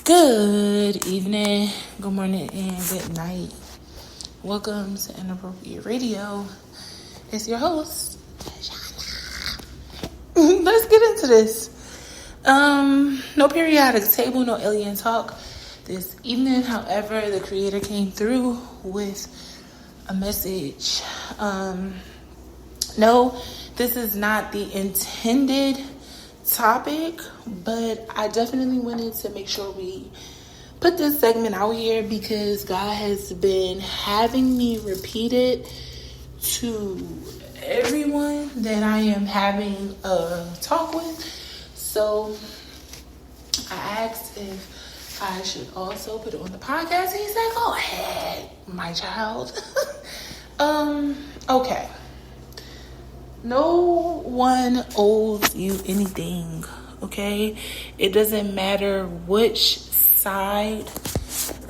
Good evening, good morning, and good night. Welcome to Inappropriate Radio. It's your host, Shana. Let's get into this. No periodic table, no alien talk this evening. However, the creator came through with a message. No, this is not the intended topic, but I definitely wanted to make sure we put this segment out here because God has been having me repeat it to everyone that I am having a talk with. So I asked if I should also put it on the podcast. He said, go ahead, my child. Okay. No one owes you anything, okay? It doesn't matter which side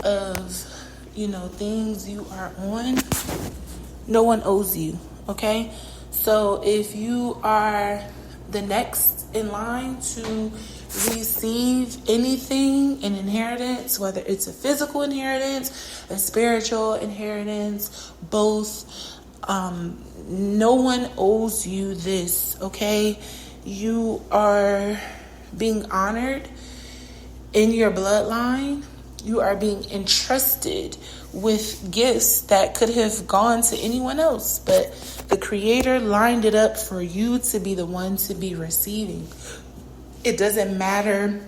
of, things you are on. No one owes you, okay? So if you are the next in line to receive anything, an inheritance, whether it's a physical inheritance, a spiritual inheritance, both, no one owes you this, okay? You are being honored in your bloodline. You are being entrusted with gifts that could have gone to anyone else, but the Creator lined it up for you to be the one to be receiving. It doesn't matter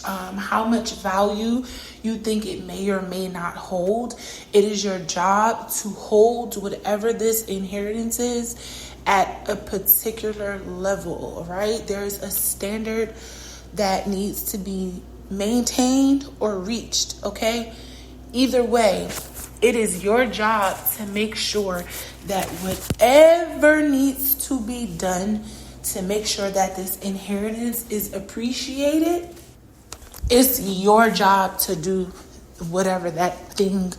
how much value you think it may or may not hold. It is your job to hold whatever this inheritance is at a particular level, right? There's a standard that needs to be maintained or reached, okay? Either way, it is your job to make sure that whatever needs to be done to make sure that this inheritance is appreciated, it's your job to do whatever that thing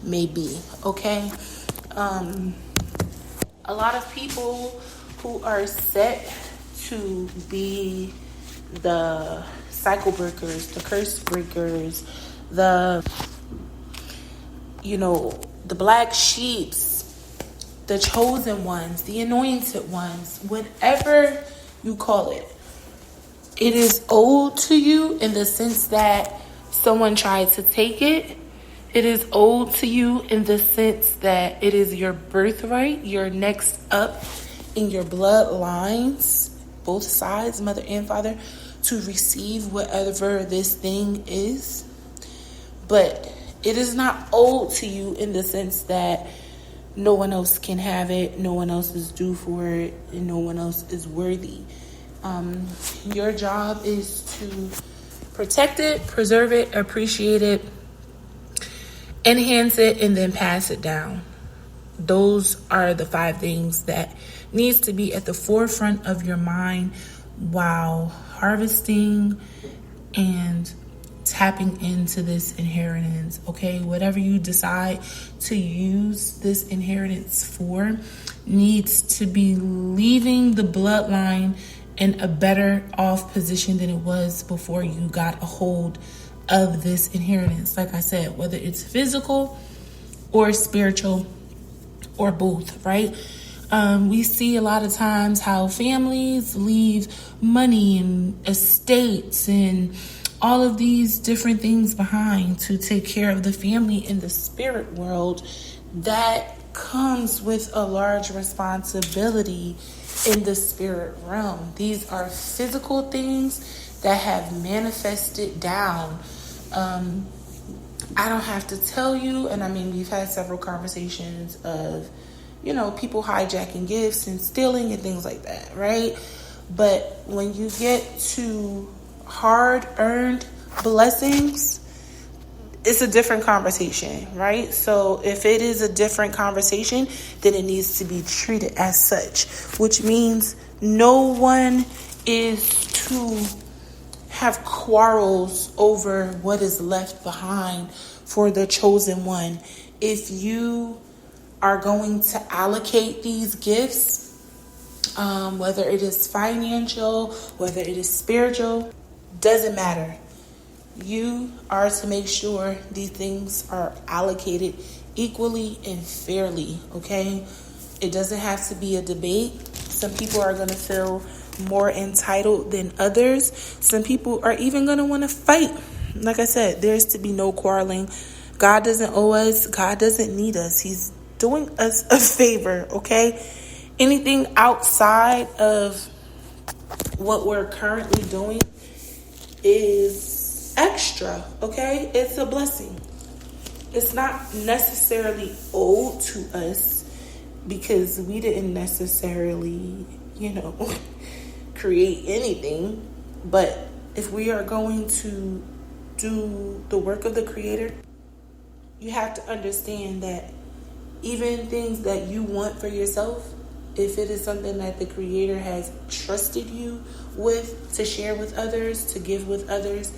may be, okay? A lot of people who are set to be the cycle breakers, the curse breakers, the black sheeps, the chosen ones, the anointed ones, whatever you call it, it is owed to you in the sense that someone tried to take it. It is owed to you in the sense that it is your birthright. You're next up in your bloodlines, both sides, mother and father, to receive whatever this thing is. But it is not owed to you in the sense that no one else can have it, no one else is due for it, and no one else is worthy. Your job is to protect it, preserve it, appreciate it, enhance it, and then pass it down. Those are the 5 things that needs to be at the forefront of your mind while harvesting and tapping into this inheritance, okay? Whatever you decide to use this inheritance for needs to be leaving the bloodline in a better off position than it was before you got a hold of this inheritance. Like I said, whether it's physical or spiritual or both, right? We see a lot of times how families leave money and estates and all of these different things behind to take care of the family in the spirit world. That comes with a large responsibility in the spirit realm. These are physical things that have manifested down. I don't have to tell you, and I mean, we've had several conversations of, people hijacking gifts and stealing and things like that, right? But when you get to hard-earned blessings, it's a different conversation, right? So if it is a different conversation, then it needs to be treated as such, which means no one is to have quarrels over what is left behind for the chosen one. If you are going to allocate these gifts, whether it is financial, whether it is spiritual, doesn't matter. You are to make sure these things are allocated equally and fairly, okay? It doesn't have to be a debate. Some people are going to feel more entitled than others. Some people are even going to want to fight. Like I said, there's to be no quarreling. God doesn't owe us. God doesn't need us. He's doing us a favor, okay? Anything outside of what we're currently doing is extra, okay? It's a blessing. It's not necessarily owed to us because we didn't necessarily, create anything. But if we are going to do the work of the Creator, you have to understand that even things that you want for yourself, if it is something that the Creator has trusted you with to share with others, to give with others,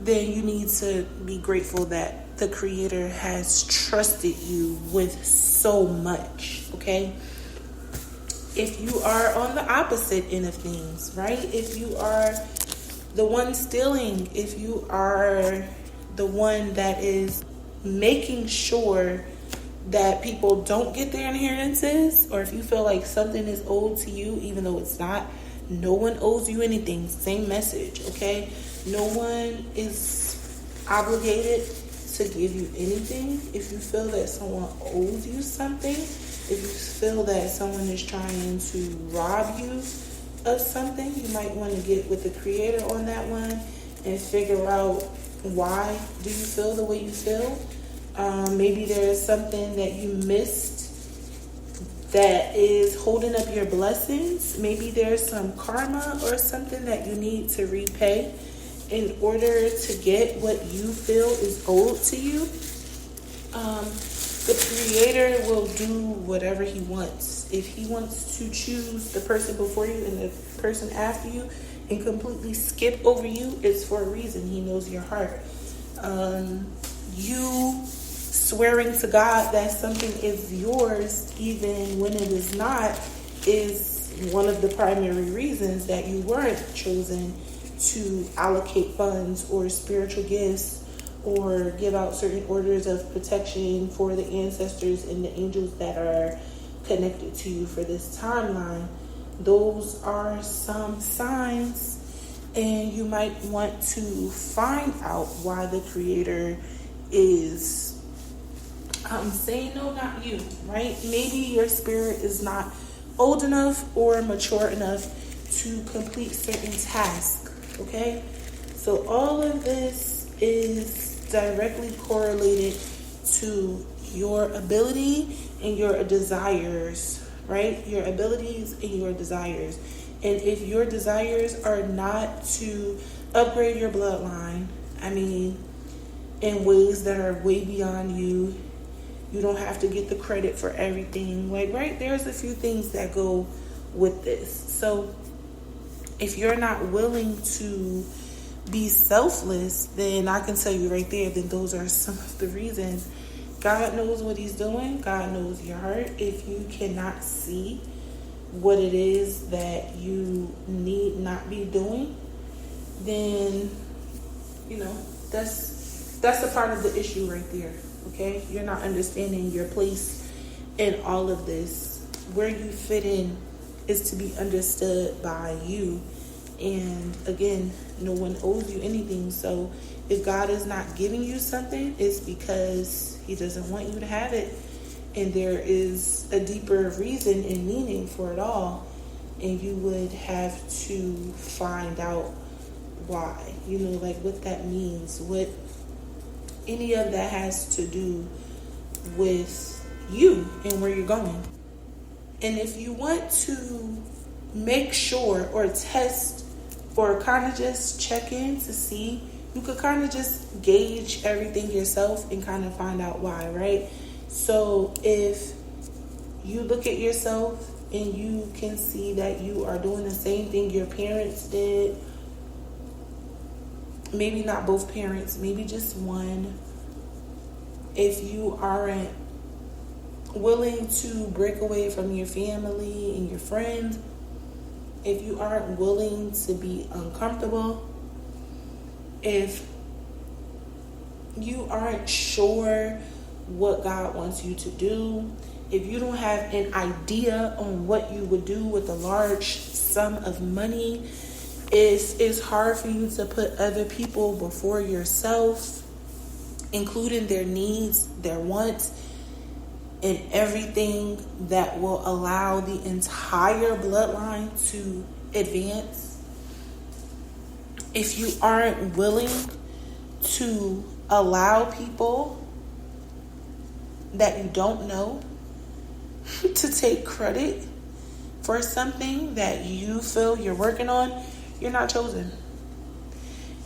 then you need to be grateful that the Creator has trusted you with so much, okay? If you are on the opposite end of things, right? If you are the one stealing, if you are the one that is making sure that people don't get their inheritances, or if you feel like something is owed to you even though it's not, no one owes you anything. Same message, okay? No one is obligated to give you anything. If you feel that someone owes you something, if you feel that someone is trying to rob you of something, you might want to get with the Creator on that one and figure out why do you feel the way you feel. Maybe there's something that you missed that is holding up your blessings. Maybe there's some karma or something that you need to repay in order to get what you feel is owed to you. The Creator will do whatever He wants. If He wants to choose the person before you and the person after you and completely skip over you, it's for a reason. He knows your heart. You swearing to God that something is yours even when it is not is one of the primary reasons that you weren't chosen to allocate funds or spiritual gifts or give out certain orders of protection for the ancestors and the angels that are connected to you for this timeline. Those are some signs, and you might want to find out why the Creator is saying no, not you, right? Maybe your spirit is not old enough or mature enough to complete certain tasks, okay? So all of this is directly correlated to your ability and your desires, right? Your abilities and your desires. And if your desires are not to upgrade your bloodline, in ways that are way beyond you, you don't have to get the credit for everything. Right? There's a few things that go with this. So if you're not willing to be selfless, then I can tell you right there, then those are some of the reasons. God knows what He's doing. God knows your heart. If you cannot see what it is that you need not be doing, then, that's a part of the issue right there, okay? You're not understanding your place in all of this. Where you fit in is to be understood by you. And again, no one owes you anything. So if God is not giving you something, it's because He doesn't want you to have it. And there is a deeper reason and meaning for it all. And you would have to find out why, what that means, what any of that has to do with you and where you're going. And if you want to make sure or test or kind of just check in to see, you could kind of just gauge everything yourself and kind of find out why, right? So if you look at yourself and you can see that you are doing the same thing your parents did, maybe not both parents, maybe just one. If you aren't willing to break away from your family and your friends, if you aren't willing to be uncomfortable, if you aren't sure what God wants you to do, if you don't have an idea on what you would do with a large sum of money, it's hard for you to put other people before yourself, including their needs, their wants, and everything that will allow the entire bloodline to advance. If you aren't willing to allow people that you don't know to take credit for something that you feel you're working on, you're not chosen.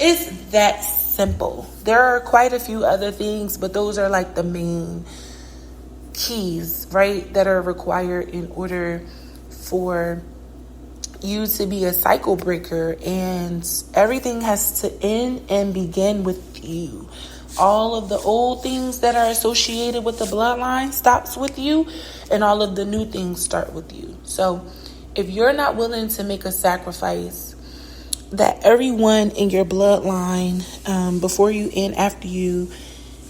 It's that simple. There are quite a few other things, but those are like the main keys, right, that are required in order for you to be a cycle breaker. And everything has to end and begin with you. All of the old things that are associated with the bloodline stops with you, and all of the new things start with you. So if you're not willing to make a sacrifice that everyone in your bloodline, before you and after you,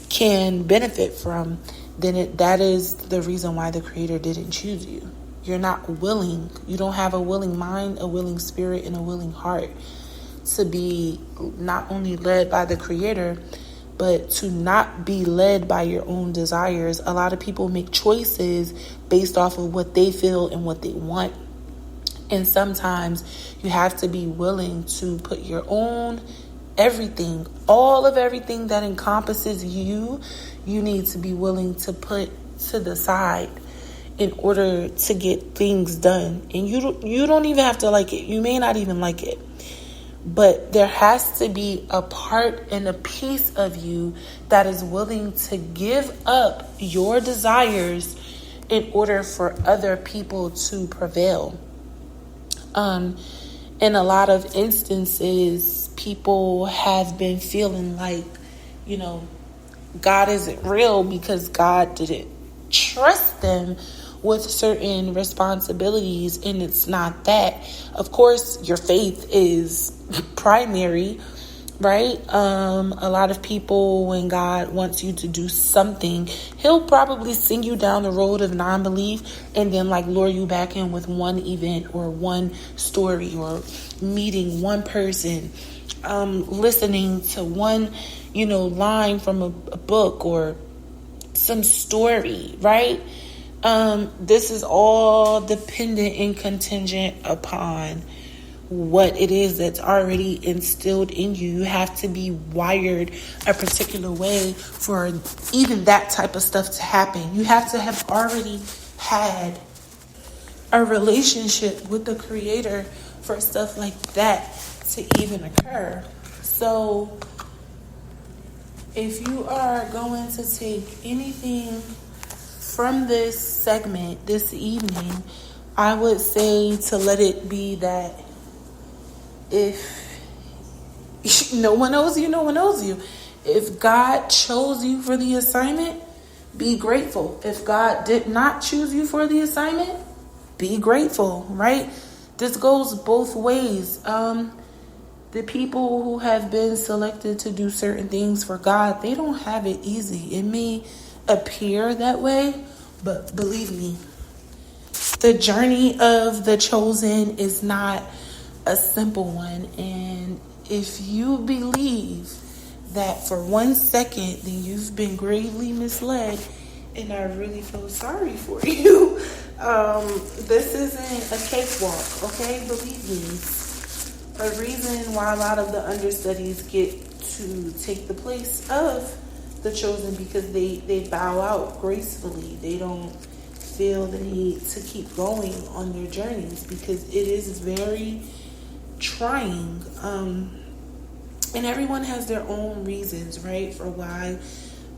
can benefit from, then that is the reason why the Creator didn't choose you. You're not willing. You don't have a willing mind, a willing spirit, and a willing heart to be not only led by the Creator, but to not be led by your own desires. A lot of people make choices based off of what they feel and what they want. And sometimes you have to be willing to put your own everything, all of everything that encompasses you, you need to be willing to put to the side in order to get things done. And you don't even have to like it. You may not even like it. But there has to be a part and a piece of you that is willing to give up your desires in order for other people to prevail. In a lot of instances, people have been feeling like, God isn't real because God didn't trust them with certain responsibilities, and it's not that. Of course, your faith is primary, right? A lot of people, when God wants you to do something, he'll probably send you down the road of non-belief and then lure you back in with one event or one story or meeting one person, listening to one, line from a book or some story, right? This is all dependent and contingent upon what it is that's already instilled in you. You have to be wired a particular way for even that type of stuff to happen. You have to have already had a relationship with the Creator for stuff like that to even occur. So if you are going to take anything from this segment this evening, I would say to let it be that if no one knows you, no one knows you. If God chose you for the assignment, be grateful. If God did not choose you for the assignment, be grateful, right? This goes both ways. The people who have been selected to do certain things for God, they don't have it easy. It may appear that way, but believe me, the journey of the chosen is not a simple one. And if you believe that for 1 second, then you've been gravely misled, and I really feel sorry for you. This isn't a cakewalk, okay? Believe me. A reason why a lot of the understudies get to take the place of the chosen, because they bow out gracefully. They don't feel the need to keep going on their journeys because it is very trying. And everyone has their own reasons, right, for why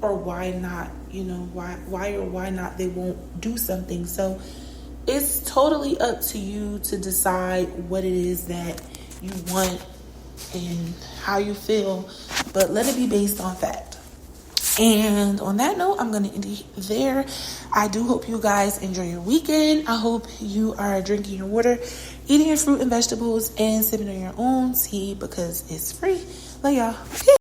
or why not, why or why not they won't do something. So it's totally up to you to decide what it is that you want and how you feel, but let it be based on fact. And on that note, I'm going to end it there. I do hope you guys enjoy your weekend. I hope you are drinking your water, eating your fruit and vegetables, and sipping on your own tea because it's free. Love y'all.